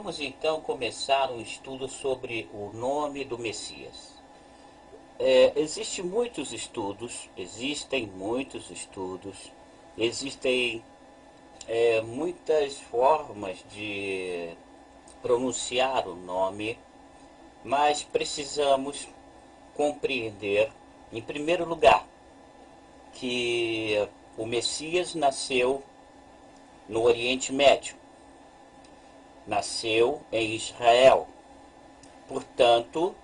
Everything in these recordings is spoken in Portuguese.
Vamos então começar um estudo sobre o nome do Messias. Existem muitos estudos, existem muitas formas de pronunciar o nome, mas precisamos compreender, em primeiro lugar, que o Messias nasceu no Oriente Médio, nasceu em Israel. Portanto,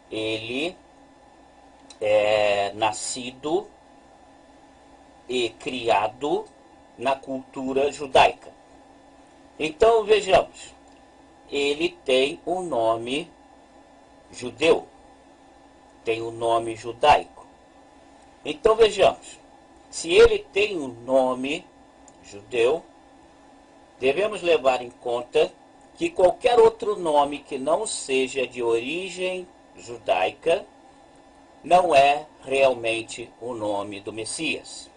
ele é nascido e criado na cultura judaica. Então, vejamos, ele tem um nome judeu, tem um nome judaico. Então, vejamos, se ele tem um nome judeu, devemos levar em conta que qualquer outro nome que não seja de origem judaica não é realmente o nome do Messias.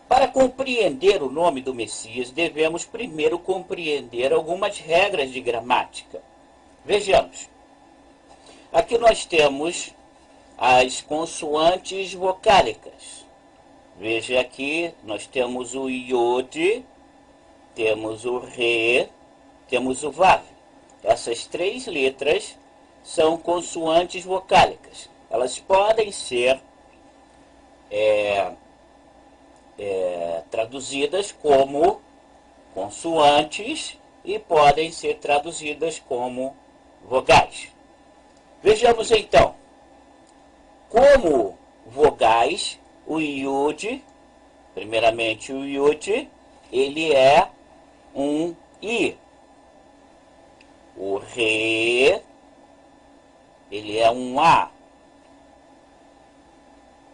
Para compreender o nome do Messias, devemos primeiro compreender algumas regras de gramática. Vejamos, aqui nós temos as consoantes vocálicas. Veja aqui, nós temos o Yod, temos o Re, temos o Vav. Essas três letras são consoantes vocálicas. Elas podem ser traduzidas como consoantes e podem ser traduzidas como vogais. Vejamos então, como vogais, o Yud, primeiramente o Yud, ele é um I. O Re, ele é um A.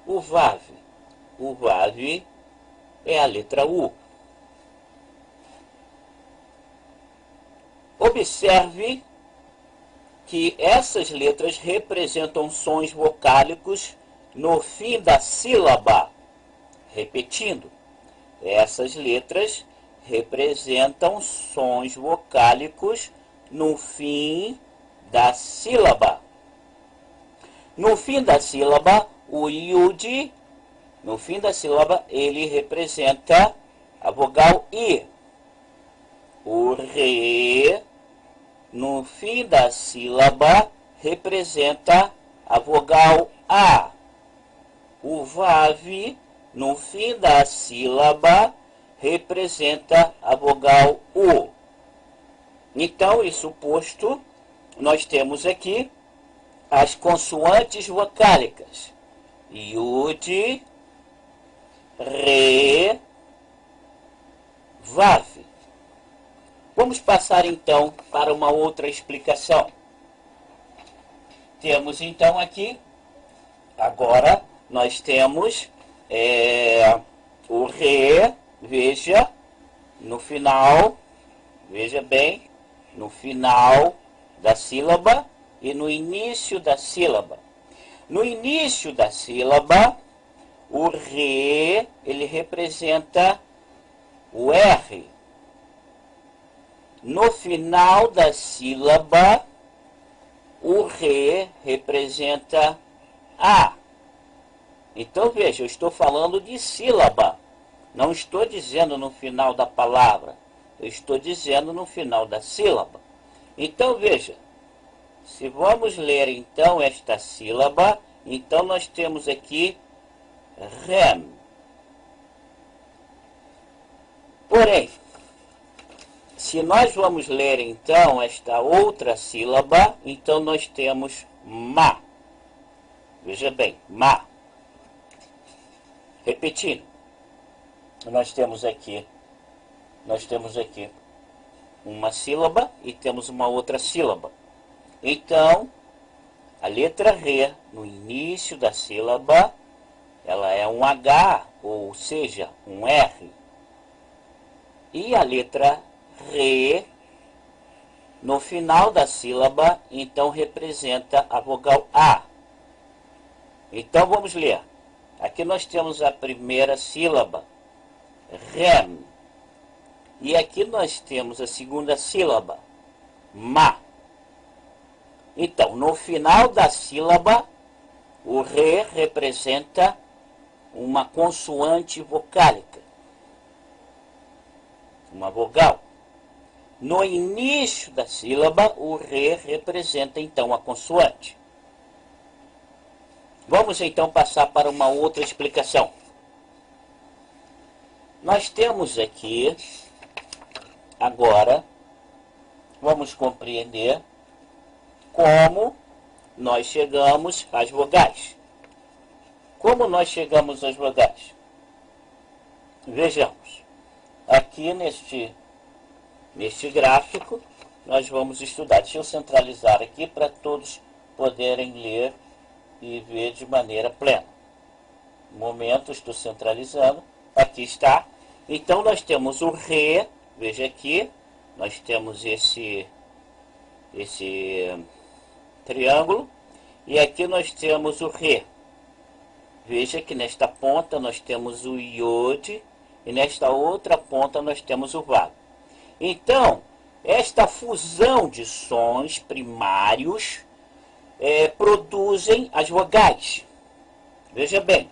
O Vav é a letra U. Observe que essas letras representam sons vocálicos no fim da sílaba. Repetindo, essas letras representam sons vocálicos no fim da sílaba. No fim da sílaba, o Yud, no fim da sílaba, ele representa a vogal I. O Re, no fim da sílaba, representa a vogal A. O Vav, no fim da sílaba, representa a vogal U. Então, isso posto, nós temos aqui as consoantes vocálicas. Yud, Re, Vav. Vamos passar então para uma outra explicação. Temos então aqui, agora nós temos o Re, veja, no final, veja bem, no final da sílaba e no início da sílaba. No início da sílaba, o Re, ele representa o R. No final da sílaba, o Re representa A. Então, veja, eu estou falando de sílaba. Não estou dizendo no final da palavra. Eu estou dizendo no final da sílaba. Então, veja, se vamos ler então esta sílaba, então nós temos aqui Rem. Porém, se nós vamos ler então esta outra sílaba, então nós temos Ma. Veja bem, Ma. Repetindo, nós temos aqui uma sílaba e temos uma outra sílaba. Então, a letra Re, no início da sílaba, ela é um H, ou seja, um R. E a letra Re, no final da sílaba, então representa a vogal A. Então, vamos ler. Aqui nós temos a primeira sílaba, Rem. E aqui nós temos a segunda sílaba, ma. Então, no final da sílaba, o re representa uma consoante vocálica, uma vogal. No início da sílaba, o re representa então a consoante. Vamos então passar para uma outra explicação. Nós temos aqui, agora, vamos compreender como nós chegamos às vogais. Como nós chegamos às vogais? Vejamos. Aqui neste gráfico, nós vamos estudar. Deixa eu centralizar aqui para todos poderem ler e ver de maneira plena. Momento, estou centralizando. Aqui está. Então, nós temos o re. Veja aqui. Nós temos esse triângulo. E aqui nós temos o re. Veja que nesta ponta nós temos o iode. E nesta outra ponta nós temos o vav. Então, esta fusão de sons primários produzem as vogais. Veja bem,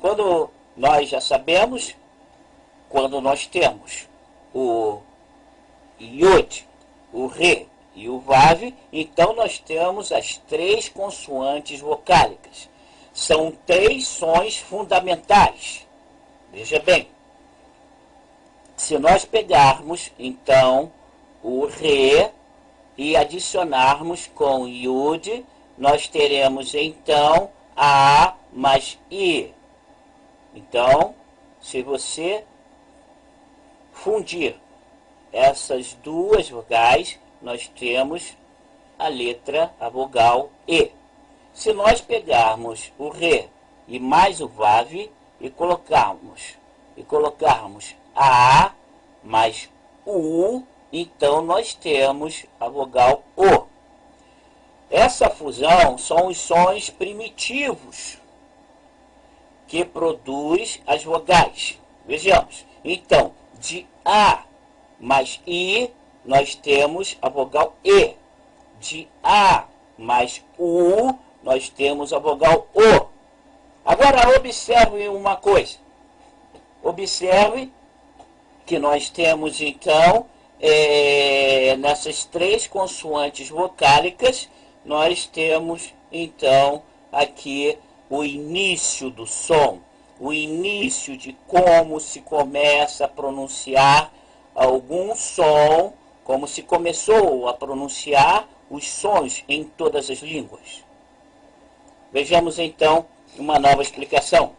quando nós já sabemos, quando nós temos o iode, o re e o vav, então nós temos as três consoantes vocálicas. São três sons fundamentais. Veja bem, se nós pegarmos, então, o re e adicionarmos com o iud, nós teremos, então, a mais i. Então, se você fundir essas duas vogais, nós temos a vogal e. Se nós pegarmos o re e mais o vav e colocarmos a mais u, então nós temos a vogal o. Essa fusão são os sons primitivos que produz as vogais. Vejamos. Então, de a mais i, nós temos a vogal e. De a mais u, nós temos a vogal o. Agora, observe uma coisa. Observe que nós temos, então, nessas três consoantes vocálicas, nós temos, então, aqui o início do som, o início de como se começa a pronunciar algum som, como se começou a pronunciar os sons em todas as línguas. Vejamos, então, uma nova explicação.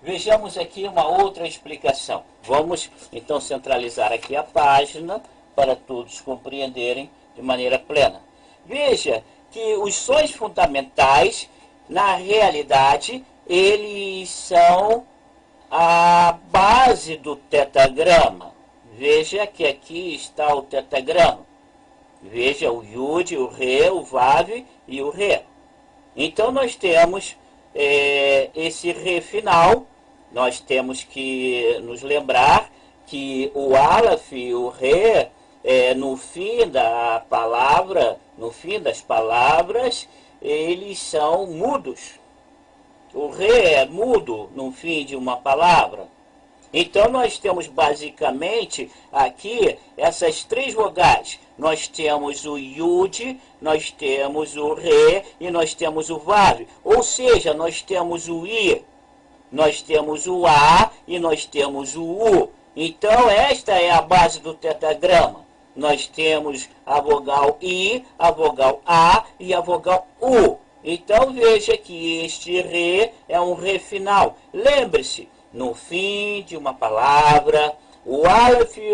Vejamos aqui uma outra explicação. Vamos, então, centralizar aqui a página para todos compreenderem de maneira plena. Veja que os sons fundamentais, na realidade, eles são a base do tetagrama. Veja que aqui está o tetagrama. Veja o iud, o re, o vav e o re. Então, nós temos esse re final. Nós temos que nos lembrar que o aleph e o re, no fim da palavra, no fim das palavras, eles são mudos. O re é mudo no fim de uma palavra. Então, nós temos basicamente aqui essas três vogais. Nós temos o iud, nós temos o re e nós temos o vav. Ou seja, nós temos o i, nós temos o a e nós temos o u. Então, esta é a base do tetagrama. Nós temos a vogal i, a vogal a e a vogal u. Então, veja que este re é um re final. Lembre-se, no fim de uma palavra, o aleph e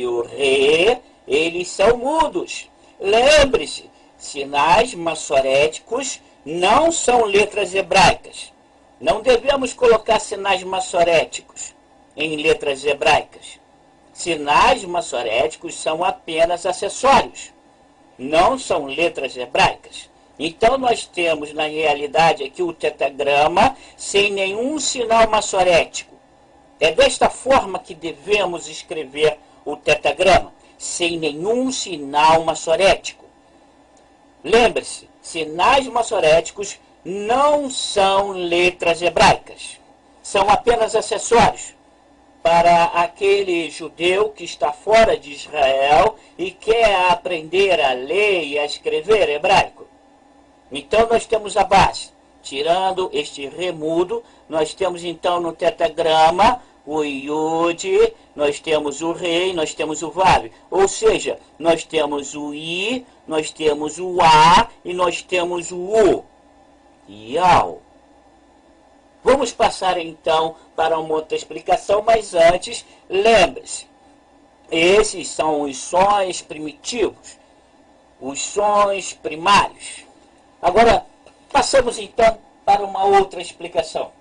o re, eles são mudos. Lembre-se, sinais massoréticos não são letras hebraicas. Não devemos colocar sinais massoréticos em letras hebraicas. Sinais massoréticos são apenas acessórios, não são letras hebraicas. Então, nós temos, na realidade, aqui o tetagrama sem nenhum sinal massorético. É desta forma que devemos escrever o tetragrama, sem nenhum sinal maçorético. Lembre-se, sinais maçoréticos não são letras hebraicas. São apenas acessórios para aquele judeu que está fora de Israel e quer aprender a ler e a escrever hebraico. Então nós temos a base. Tirando este remudo, nós temos então no tetragrama o Yud, nós temos o Rei, nós temos o Vav. Ou seja, nós temos o I, nós temos o A e nós temos o U. Yau. Vamos passar então para uma outra explicação, mas antes, lembre-se, esses são os sons primitivos, os sons primários. Agora, passamos então para uma outra explicação.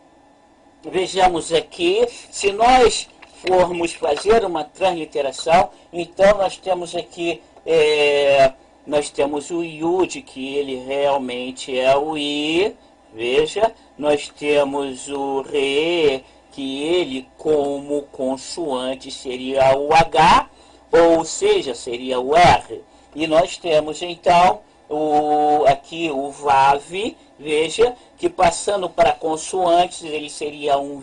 Vejamos aqui, se nós formos fazer uma transliteração, então nós temos aqui, nós temos o Yud, que ele realmente é o I, veja, nós temos o Re, que ele como consoante seria o H, ou seja, seria o R. E nós temos então aqui o Vav, veja, que passando para consoantes ele seria um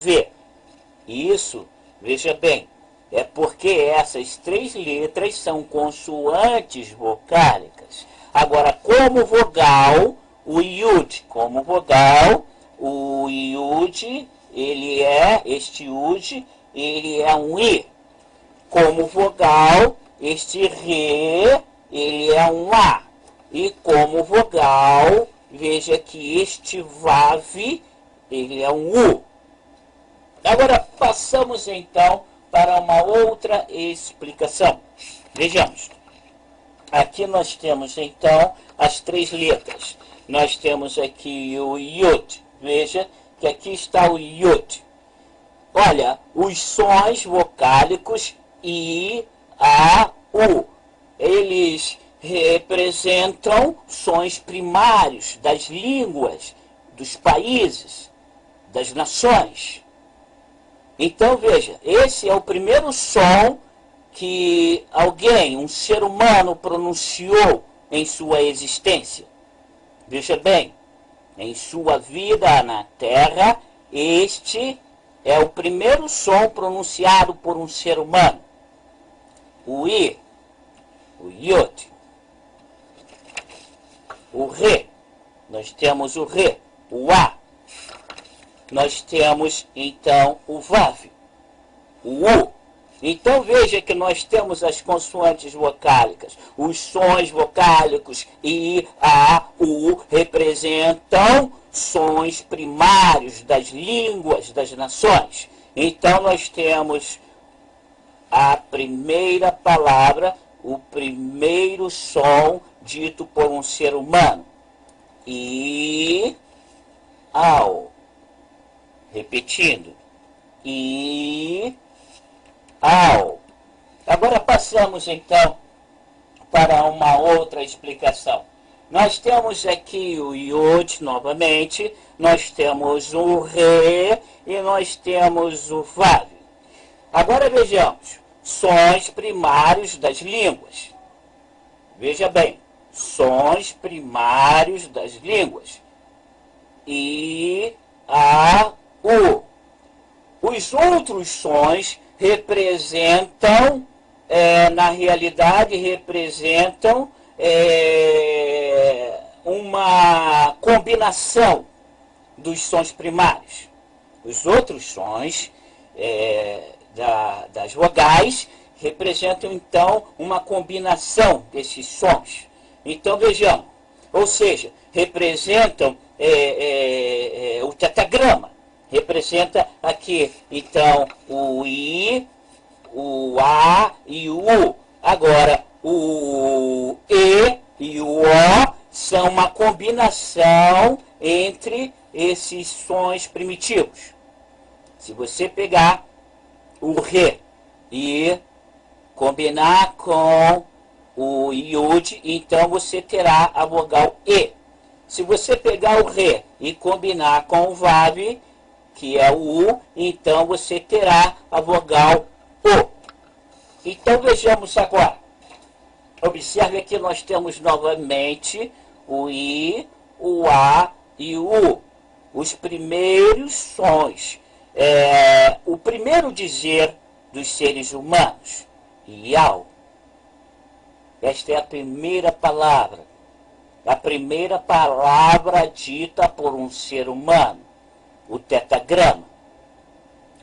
V. Isso, veja bem, é porque essas três letras são consoantes vocálicas. Agora, como vogal, o Yud, como vogal, o Yud, este Yud, ele é um I. Como vogal, este Re, ele é um A. E como vogal, veja que este Vav, ele é um U. Agora, passamos então para uma outra explicação. Vejamos. Aqui nós temos então as três letras. Nós temos aqui o Yud. Veja que aqui está o Yud. Olha, os sons vocálicos I, A, U. Eles representam sons primários das línguas, dos países, das nações. Então veja, esse é o primeiro som que alguém, um ser humano, pronunciou em sua existência. Veja bem, em sua vida na Terra, este é o primeiro som pronunciado por um ser humano. O I, o Yud, o Re, nós temos o Re, o A, nós temos então o Vav, o U. Então veja que nós temos as consoantes vocálicas. Os sons vocálicos I, A, U representam sons primários das línguas das nações. Então nós temos a primeira palavra, o primeiro som dito por um ser humano. I, ao. Repetindo. I, ao. Agora passamos então para uma outra explicação. Nós temos aqui o Yud novamente, nós temos o Re e nós temos o Vav. Agora vejamos, sons primários das línguas. Veja bem, sons primários das línguas. I, A, U. Os outros sons representam, na realidade, representam uma combinação dos sons primários. Os outros sons das vogais representam, então, uma combinação desses sons. Então, vejamos, ou seja, representam o tetragrama. Representa aqui, então, o I, o A e o U. Agora, o E e o O são uma combinação entre esses sons primitivos. Se você pegar o Re e combinar com o Yud, então você terá a vogal E. Se você pegar o Re e combinar com o Vav, que é o U, então você terá a vogal O. Então vejamos agora. Observe que nós temos novamente o I, o A e o U. Os primeiros sons. O primeiro dizer dos seres humanos. Iau. Esta é a primeira palavra. A primeira palavra dita por um ser humano. O tetagrama.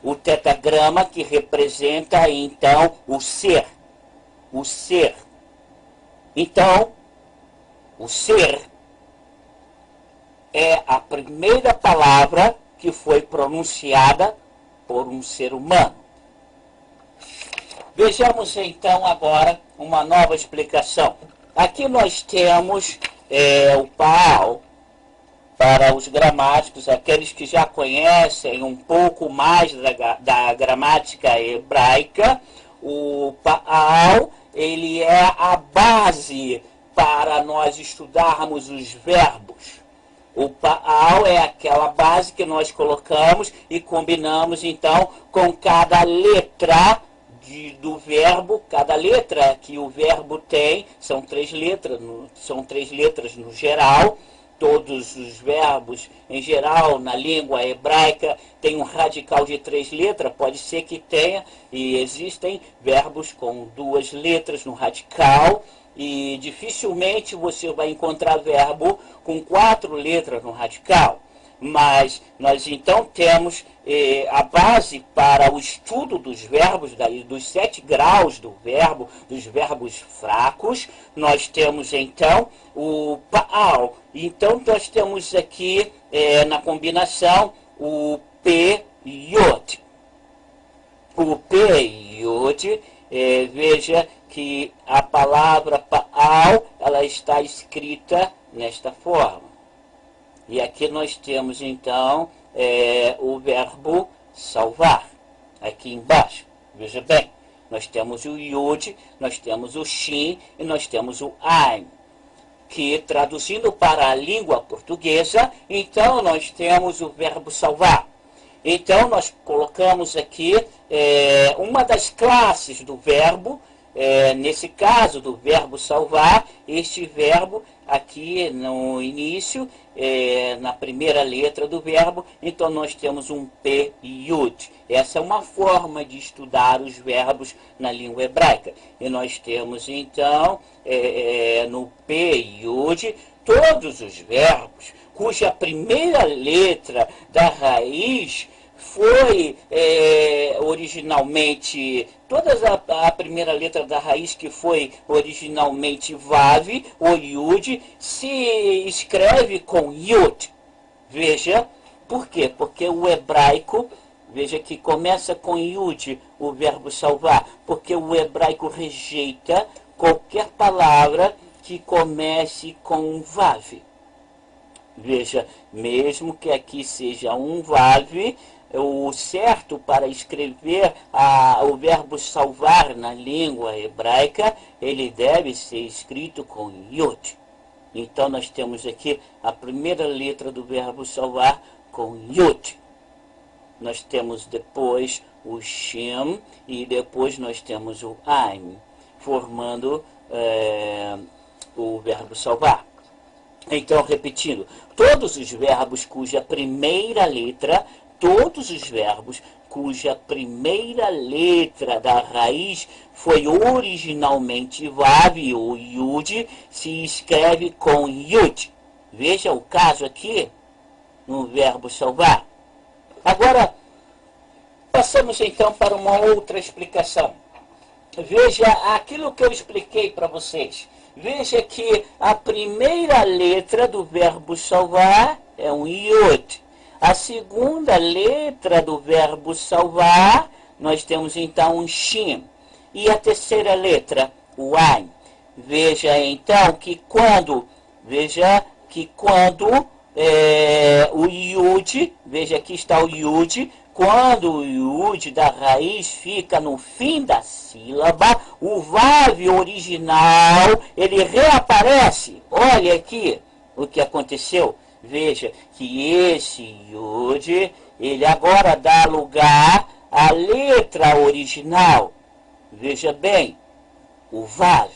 O tetagrama que representa, então, o ser. O ser. Então, o ser é a primeira palavra que foi pronunciada por um ser humano. Vejamos então agora uma nova explicação. Aqui nós temos o Paal, para os gramáticos, aqueles que já conhecem um pouco mais da gramática hebraica. O Paal, ele é a base para nós estudarmos os verbos. O Paal é aquela base que nós colocamos e combinamos, então, com cada letra do verbo. Cada letra que o verbo tem, são três letras no geral. Todos os verbos, em geral, na língua hebraica, tem um radical de 3 letras. Pode ser que tenha, e existem verbos com 2 letras no radical, e dificilmente você vai encontrar verbo com 4 letras no radical. Mas nós então temos a base para o estudo dos verbos, dos 7 graus do verbo, dos verbos fracos. Nós temos então o Paal. Então nós temos aqui na combinação o P Yod. O P Yod, veja que a palavra Paal, ela está escrita nesta forma. E aqui nós temos, então, o verbo salvar, aqui embaixo. Veja bem, nós temos o Yud, nós temos o Shin e nós temos o Ain, que, traduzindo para a língua portuguesa, então nós temos o verbo salvar. Então, nós colocamos aqui uma das classes do verbo. Nesse caso do verbo salvar, este verbo aqui no início, na primeira letra do verbo, então nós temos um P Yud. Essa é uma forma de estudar os verbos na língua hebraica. E nós temos então no P Yud todos os verbos cuja primeira letra da raiz foi originalmente, a primeira letra da raiz que foi originalmente Vav, ou Yud, se escreve com Yud. Veja, por quê? Porque o hebraico, veja que começa com Yud, o verbo salvar, porque o hebraico rejeita qualquer palavra que comece com Vav. Veja, mesmo que aqui seja um Vav, o certo para escrever o verbo salvar na língua hebraica, ele deve ser escrito com Yod. Então nós temos aqui a primeira letra do verbo salvar com Yod. Nós temos depois o Shem e depois nós temos o Ain, formando o verbo salvar. Então, repetindo, todos os verbos cuja primeira letra da raiz foi originalmente Vav ou Yud, se escreve com Yud. Veja o caso aqui no verbo salvar. Agora, passamos então para uma outra explicação. Veja aquilo que eu expliquei para vocês. Veja que a primeira letra do verbo salvar é um Yud. A segunda letra do verbo salvar, nós temos então um Shin. E a terceira letra, o Ain. Veja então que quando o Yud, veja aqui está o Yud, quando o Yud da raiz fica no fim da sílaba, o Vav original, ele reaparece. Olha aqui o que aconteceu. Veja que esse Yud, ele agora dá lugar à letra original. Veja bem, o Vav.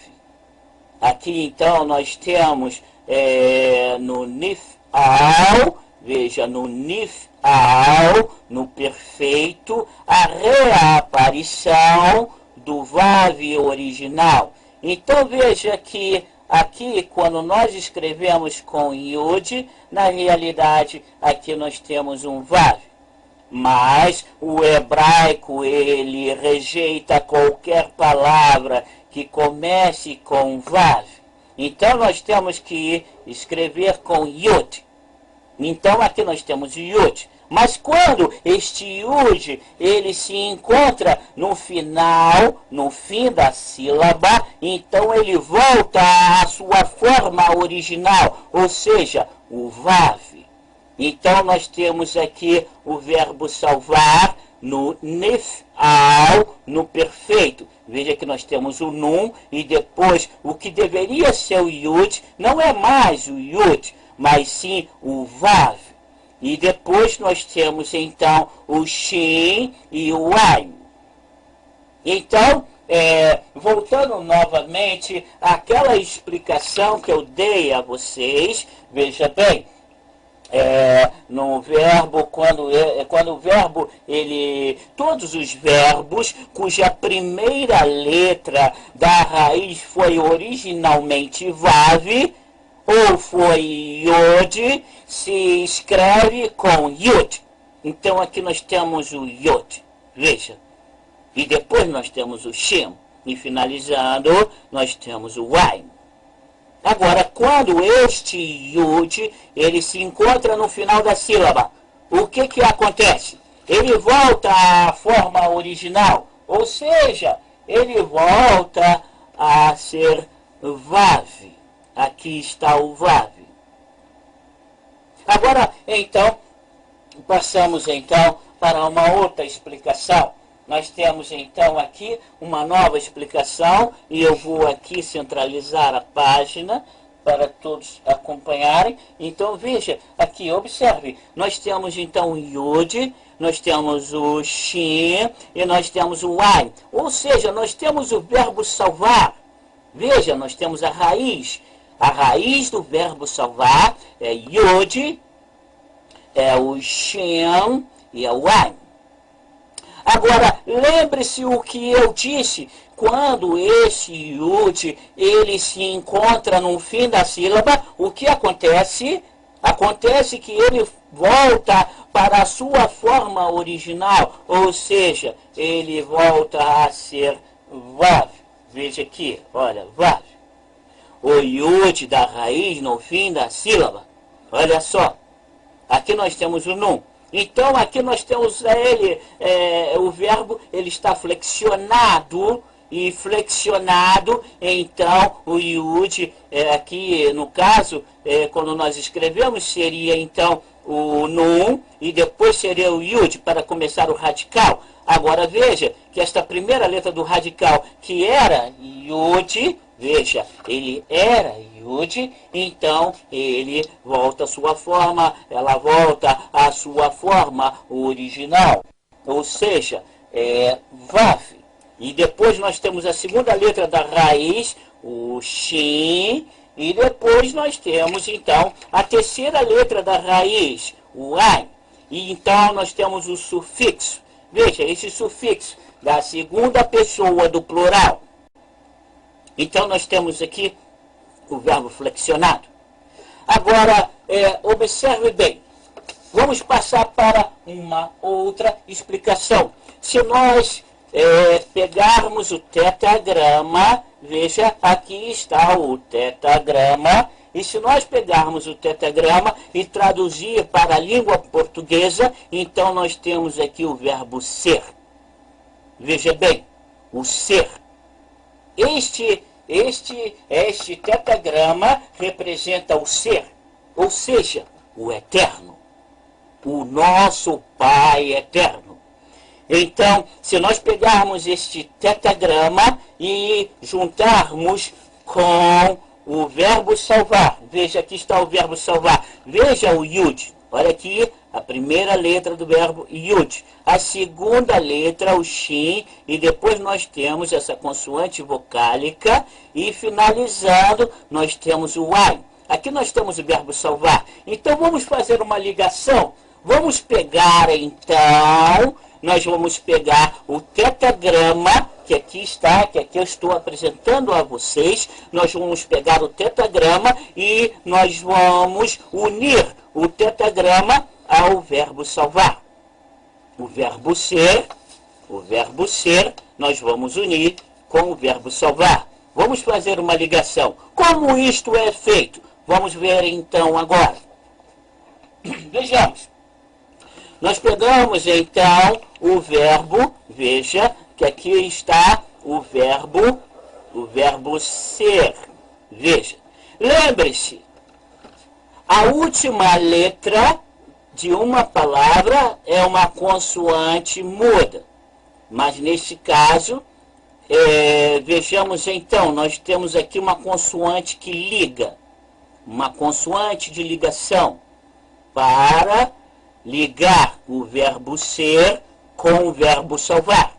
Aqui então nós temos no Nif'al, veja, no Nif'al, no perfeito, a reaparição do Vav original. Então veja que aqui, quando nós escrevemos com Yud, na realidade aqui nós temos um Vav. Mas o hebraico, ele rejeita qualquer palavra que comece com Vav. Então nós temos que escrever com Yud. Então aqui nós temos Yud. Mas quando este Yud, ele se encontra no final, no fim da sílaba, então ele volta à sua forma original, ou seja, o Vav. Então nós temos aqui o verbo salvar no Nif'al, no perfeito. Veja que nós temos o Nun e depois o que deveria ser o Yud, não é mais o Yud, mas sim o Vav. E depois nós temos então o Shin e o Ain. Então, voltando novamente àquela explicação que eu dei a vocês, veja bem, no verbo, quando o verbo, todos os verbos cuja primeira letra da raiz foi originalmente Vav, ou foi Yod, se escreve com Yud. Então aqui nós temos o Yod, veja. E depois nós temos o Shem. E finalizando, nós temos o Ain. Agora, quando este Yud, ele se encontra no final da sílaba, o que acontece? Ele volta à forma original, ou seja, ele volta a ser Vav. Aqui está o Vav. Agora, então, passamos então para uma outra explicação. Nós temos então aqui uma nova explicação e eu vou aqui centralizar a página para todos acompanharem. Então veja, aqui observe, nós temos então o Yud, nós temos o Shin e nós temos o Ain. Ou seja, nós temos o verbo salvar. Veja, nós temos a raiz. A raiz do verbo salvar é Yud, é o Shin e é o Ain. Agora, lembre-se o que eu disse, quando esse Yud, ele se encontra no fim da sílaba, o que acontece? Acontece que ele volta para a sua forma original, ou seja, ele volta a ser Vav. Veja aqui, olha, Vav. O Yud da raiz no fim da sílaba, olha só, aqui nós temos o Nun. Então aqui nós temos o verbo, ele está flexionado, e flexionado, então o Yud, aqui no caso, quando nós escrevemos, seria então o Nun, e depois seria o Yud, para começar o radical. Agora veja que esta primeira letra do radical, que era Yud, veja, ele era Yud, então ele volta à sua forma, ela volta à sua forma original, ou seja, Vav. E depois nós temos a segunda letra da raiz, o Shin, e depois nós temos então a terceira letra da raiz, o Ain. E então nós temos o sufixo. Veja, esse sufixo da segunda pessoa do plural. Então nós temos aqui o verbo flexionado. Agora, observe bem. Vamos passar para uma outra explicação. Se nós pegarmos o tetagrama, veja, aqui está o tetagrama. E se nós pegarmos o tetagrama e traduzir para a língua portuguesa, então nós temos aqui o verbo ser. Veja bem, o ser. Este tetagrama representa o ser, ou seja, o eterno, o nosso Pai eterno. Então, se nós pegarmos este tetagrama e juntarmos com o verbo salvar, veja, aqui está o verbo salvar, veja o Yud, Olha aqui, a primeira letra do verbo yud. A segunda letra, o shin, e depois nós temos essa consoante vocálica. E finalizando, nós temos o ain. Aqui nós temos o verbo salvar. Então vamos fazer uma ligação. Vamos pegar então, nós vamos pegar o tetagrama, que aqui está, que aqui eu estou apresentando a vocês. Nós vamos pegar o tetagrama e nós vamos unir o tetagrama ao verbo salvar. O verbo ser, nós vamos unir com o verbo salvar. Vamos fazer uma ligação. Como isto é feito? Vamos ver então agora. Vejamos. Nós pegamos então o verbo, veja que aqui está o verbo ser. Veja. Lembre-se, a última letra de uma palavra é uma consoante muda. Mas neste caso, vejamos então, nós temos aqui uma consoante que liga. Uma consoante de ligação para ligar o verbo ser com o verbo salvar.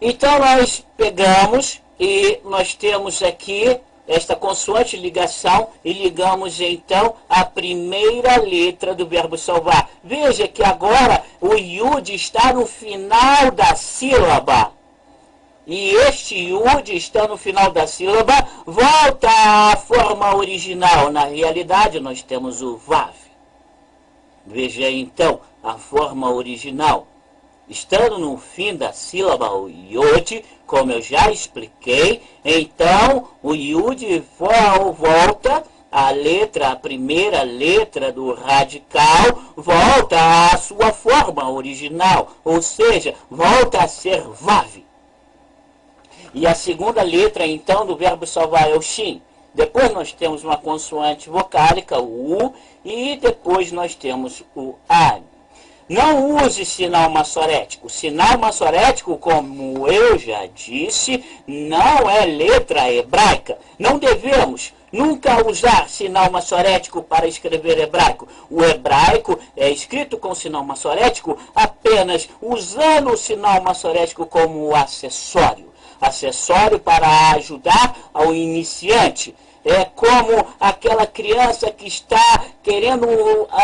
Então nós pegamos e nós temos aqui esta consoante ligação e ligamos então a primeira letra do verbo salvar. Veja que agora o yud está no final da sílaba. E este yud está no final da sílaba, volta à forma original. Na realidade nós temos o vav. Veja então a forma original. Estando no fim da sílaba o yud, como eu já expliquei, então o yud volta a primeira letra do radical, volta à sua forma original, ou seja, volta a ser vav. E a segunda letra então do verbo salvar é o shin. Depois nós temos uma consoante vocálica, o u, e depois nós temos o a. Não use sinal massorético. Sinal massorético, como eu já disse, não é letra hebraica. Não devemos nunca usar sinal massorético para escrever hebraico. O hebraico é escrito com sinal massorético apenas usando o sinal massorético como acessório. Acessório para ajudar ao iniciante. É como aquela criança que está querendo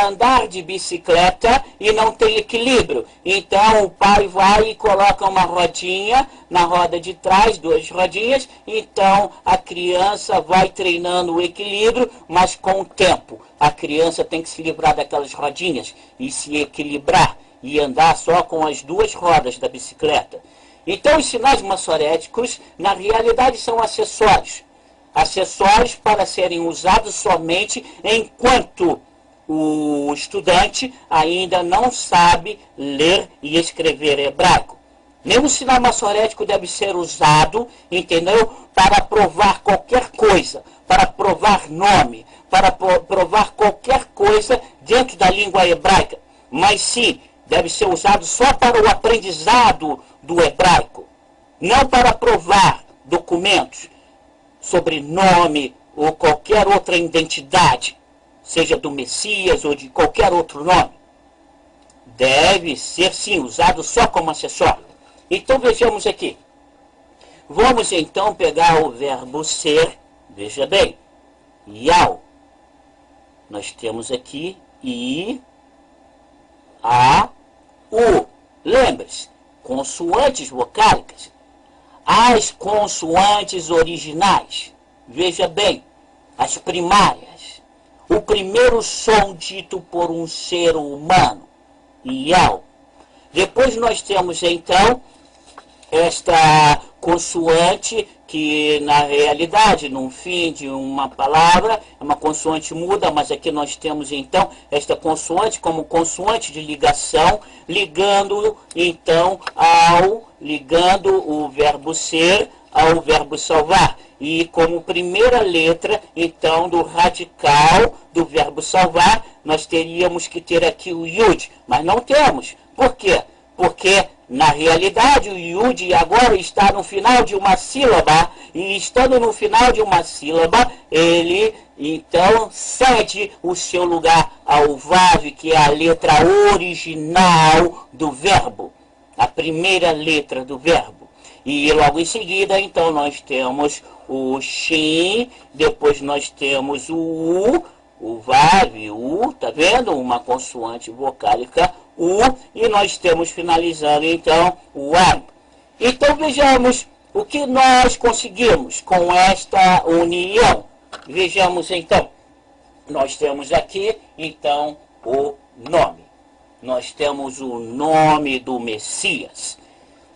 andar de bicicleta e não tem equilíbrio. Então o pai vai e coloca uma rodinha na roda de trás, 2 rodinhas. Então a criança vai treinando o equilíbrio, mas com o tempo. A criança tem que se livrar daquelas rodinhas e se equilibrar e andar só com as 2 rodas da bicicleta. Então os sinais massoréticos, na realidade, são acessórios. Acessórios para serem usados somente enquanto o estudante ainda não sabe ler e escrever hebraico. Nenhum sinal massorético deve ser usado, entendeu? Para provar qualquer coisa, para provar nome, para provar qualquer coisa dentro da língua hebraica. Mas sim, deve ser usado só para o aprendizado do hebraico, não para provar documentos, sobrenome ou qualquer outra identidade, seja do Messias ou de qualquer outro nome. Deve ser, sim, usado só como acessório. Então vejamos aqui. Vamos então pegar o verbo ser, veja bem, yau. Nós temos aqui i, a, u. Lembre-se, consoantes vocálicas. As consoantes originais, veja bem, as primárias, o primeiro som dito por um ser humano, yau. Depois nós temos então esta consoante que na realidade, no fim de uma palavra, é uma consoante muda, mas aqui nós temos então esta consoante como consoante de ligação, ligando então ligando o verbo ser ao verbo salvar. E como primeira letra, então, do radical do verbo salvar, nós teríamos que ter aqui o yud, mas não temos. Por quê? Porque Na realidade, o Yud agora está no final de uma sílaba, e estando no final de uma sílaba, ele então cede o seu lugar ao Vav, que é a letra original do verbo, a primeira letra do verbo. E logo em seguida, então, nós temos o Shin, depois nós temos o Vav, U, tá vendo? Uma consoante vocálica, U, e nós temos finalizando, então, o A. Então, vejamos o que nós conseguimos com esta união. Vejamos, então, nós temos aqui, então, o nome. Nós temos o nome do Messias.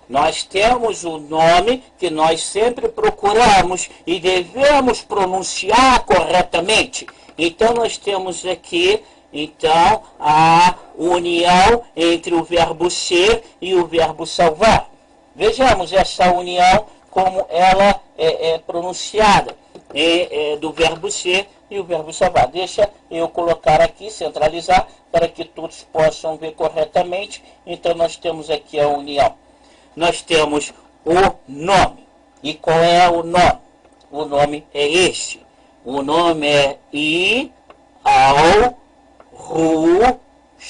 Nós temos o nome que nós sempre procuramos e devemos pronunciar corretamente. Então, nós temos aqui, então, a união entre o verbo ser e o verbo salvar. Vejamos essa união, como ela é pronunciada, do verbo ser e o verbo salvar. Deixa eu colocar aqui, centralizar, para que todos possam ver corretamente. Então, nós temos aqui a união. Nós temos o nome. E qual é o nome? O nome é este. O nome é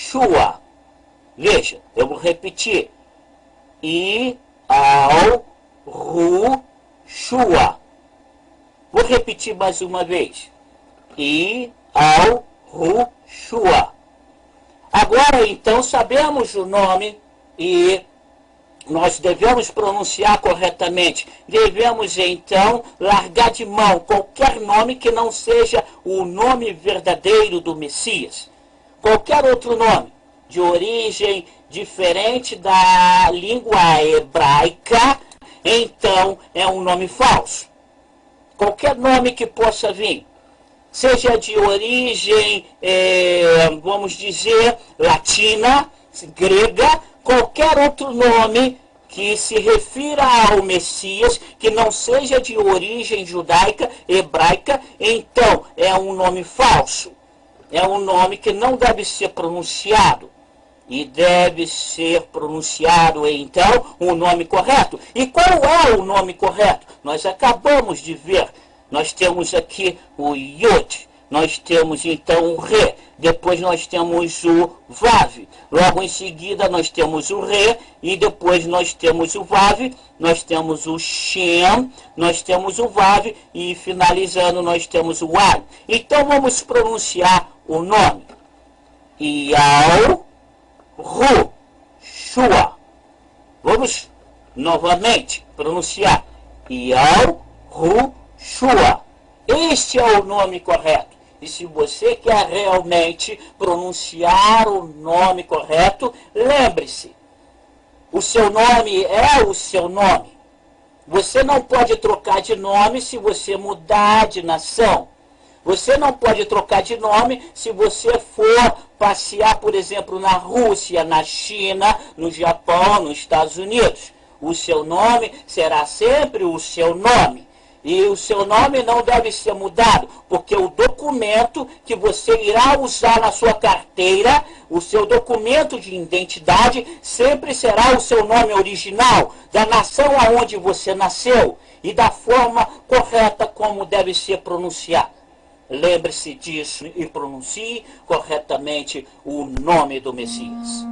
Yahushua. Veja, eu vou repetir. Yahushua. Vou repetir mais uma vez. Yahushua. Agora, então, sabemos o nome e nós devemos pronunciar corretamente. Devemos, então, largar de mão qualquer nome que não seja o nome verdadeiro do Messias. Qualquer outro nome de origem diferente da língua hebraica, então, é um nome falso. Qualquer nome que possa vir, seja de origem, vamos dizer, latina, grega, qualquer outro nome que se refira ao Messias, que não seja de origem judaica, hebraica, então é um nome falso. É um nome que não deve ser pronunciado. E deve ser pronunciado, então, o nome correto. E qual é o nome correto? Nós acabamos de ver. Nós temos aqui o Yod. Nós temos, então, o Re. Depois nós temos o Vav. Logo em seguida nós temos o Re. E depois nós temos o Vav. Nós temos o Shem. Nós temos o Vav. E finalizando nós temos o Al. Então vamos pronunciar o nome. Yahushua. Vamos novamente pronunciar. Yahushua. Este é o nome correto. E se você quer realmente pronunciar o nome correto, lembre-se, o seu nome é o seu nome. Você não pode trocar de nome se você mudar de nação. Você não pode trocar de nome se você for passear, por exemplo, na Rússia, na China, no Japão, nos Estados Unidos. O seu nome será sempre o seu nome. E o seu nome não deve ser mudado, porque o documento que você irá usar na sua carteira, o seu documento de identidade, sempre será o seu nome original, da nação aonde você nasceu e da forma correta como deve ser pronunciado. Lembre-se disso e pronuncie corretamente o nome do Messias.